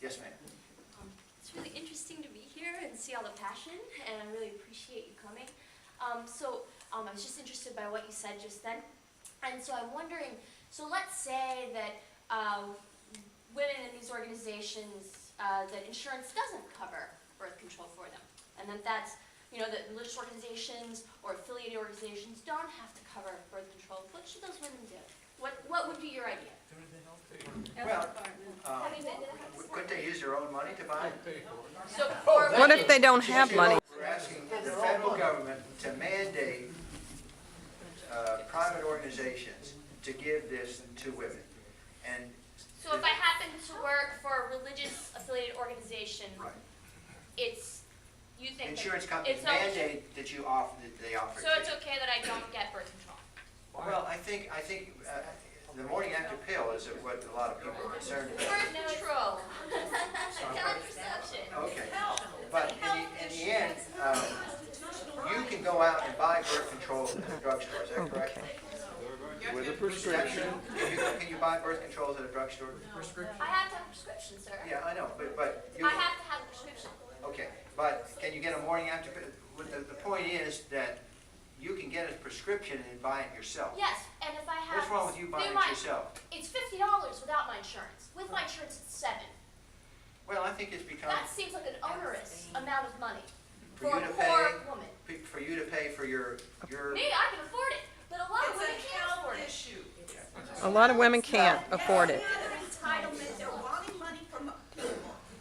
Yes, ma'am. It's really interesting to be here and see all the passion, and I really appreciate you coming. I was just interested by what you said just then, and so I'm wondering, so let's say that women in these organizations, that insurance doesn't cover birth control for them, and that's, that religious organizations or affiliated organizations don't have to cover birth control. What should those women do? What would be your idea? Well, couldn't they use their own money to buy it? So What if they don't have money? We're asking the federal government to mandate private organizations to give this to women. And so if I happen to work for a religious affiliated organization, right. You think Insurance companies mandate that you offer, that they offer. So it's okay that I don't get birth control? Well, I think the morning after pill is what a lot of people are concerned about. Birth control. Contraception. Okay. But in the end, you can go out and buy birth control at the drugstore. Is that correct? With a prescription. Can you buy birth controls at a drugstore? I have to have a prescription, sir. Yeah, I know, but you. I have to have a prescription. Okay, but can you get a morning after pill? The point is that you can get a prescription and buy it yourself. Yes, and if I have... What's wrong with you buying it yourself? It's $50 without my insurance. With my insurance, it's $7. Well, I think it's become... That seems like an onerous amount of money for a you to poor pay, woman. For you to pay for your... Me, I can afford it, but a lot of women can't afford it. A lot of women can't afford it. Entitlement, they're wanting money from people.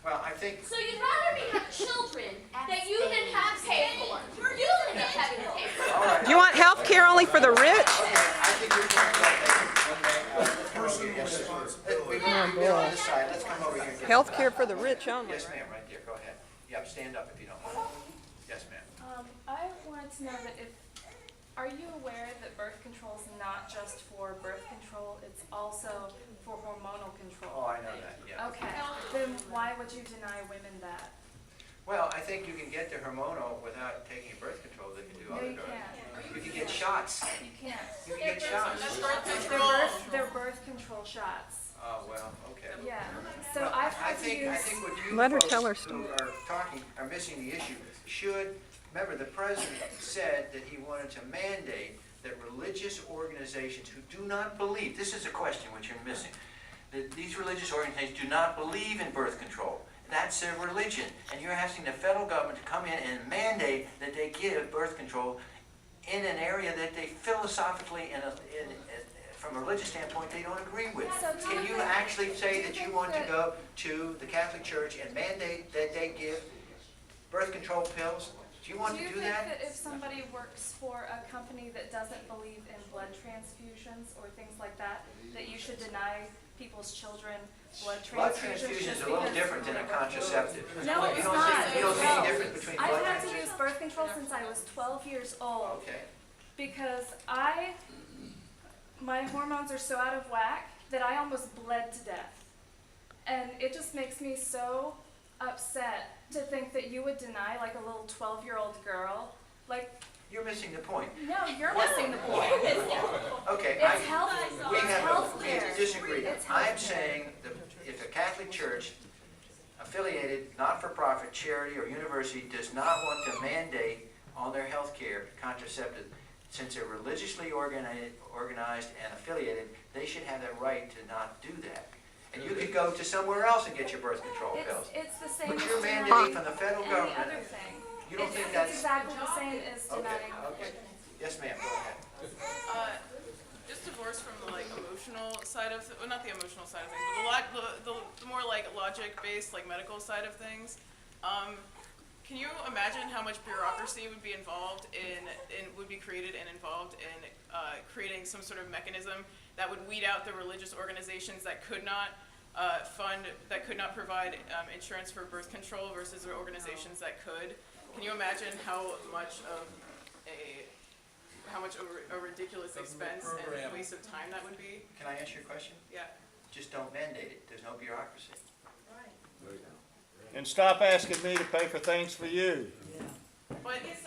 Well, I think... So you'd rather me have children that you than have paid for. You than having to pay for. All right. Do you want health care only for the rich? Okay, I think you're doing well. Yes, sir. We can be on this side. Let's come over here and get... Health care for the rich only. Yes, ma'am, right there. Go ahead. Yeah, stand up if you don't mind. Yes, ma'am. I wanted to know that are you aware that birth control is not just for birth control, it's also for hormonal control? Oh, I know that, yeah. Okay, then why would you deny women that? Well, I think you can get the hormonal without taking birth control. They can do No, other you drugs. can't. You can get shots. You can't. You can get shots. They're birth control shots. Oh, well, okay. Yeah, so Well, I've I had to think use... what you Let her folks tell her who are missing the issue should, remember the president said that he wanted to mandate that religious organizations who do not believe, this is a question which you're missing, that these religious organizations do not believe in birth control. That's their religion. And you're asking the federal government to come in and mandate that they give birth control in an area that they philosophically from a religious standpoint, they don't agree with. Can you actually say that you want to go to the Catholic Church and mandate that they give birth control pills? Do you want to do think that? that if somebody works for a company that doesn't believe in blood transfusions or things like that, that you should deny people's children blood transfusions? Blood transfusion is a little different than a contraceptive. No, it's you not. don't see any difference between blood I've had to transfusions? use birth control since I was 12 years old. Okay. Because my hormones are so out of whack that I almost bled to death. And it just makes me so upset to think that you would deny like a little 12-year-old girl. Like, You're missing the point. no, you're missing the point. Okay, It's health. we It's have we healthcare. disagree. It's I'm healthcare. saying that if a Catholic Church affiliated, not-for-profit charity or university does not want to mandate on their health care contraceptive, since they're religiously organized and affiliated, they should have the right to not do that. And you could go to somewhere else and get your birth control pills. It's the same But as you're denying mandating from the federal any government. other thing. You don't think It's that's... exactly the same as Okay, denying. okay. Yes, ma'am, go ahead. Just divorced from the emotional side of, well, not the emotional side of things, but the more logic-based, medical side of things. Can you imagine how much bureaucracy would be involved would be created and involved in creating some sort of mechanism that would weed out the religious organizations that could not provide insurance for birth control versus the organizations that could? Can you imagine how much of a ridiculous expense and waste of time that would be? Can I answer your question? Yeah. Just don't mandate it. There's no bureaucracy. And stop asking me to pay for things for you. But it's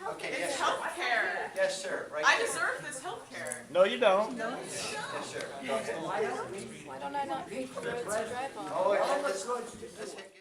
Okay, yes, sir. health care. Yes, sir. Right I there. deserve this health care. No, you don't. Yes, sir. Go ahead. Why don't I not pay for roads I drive on? Oh, let's let's get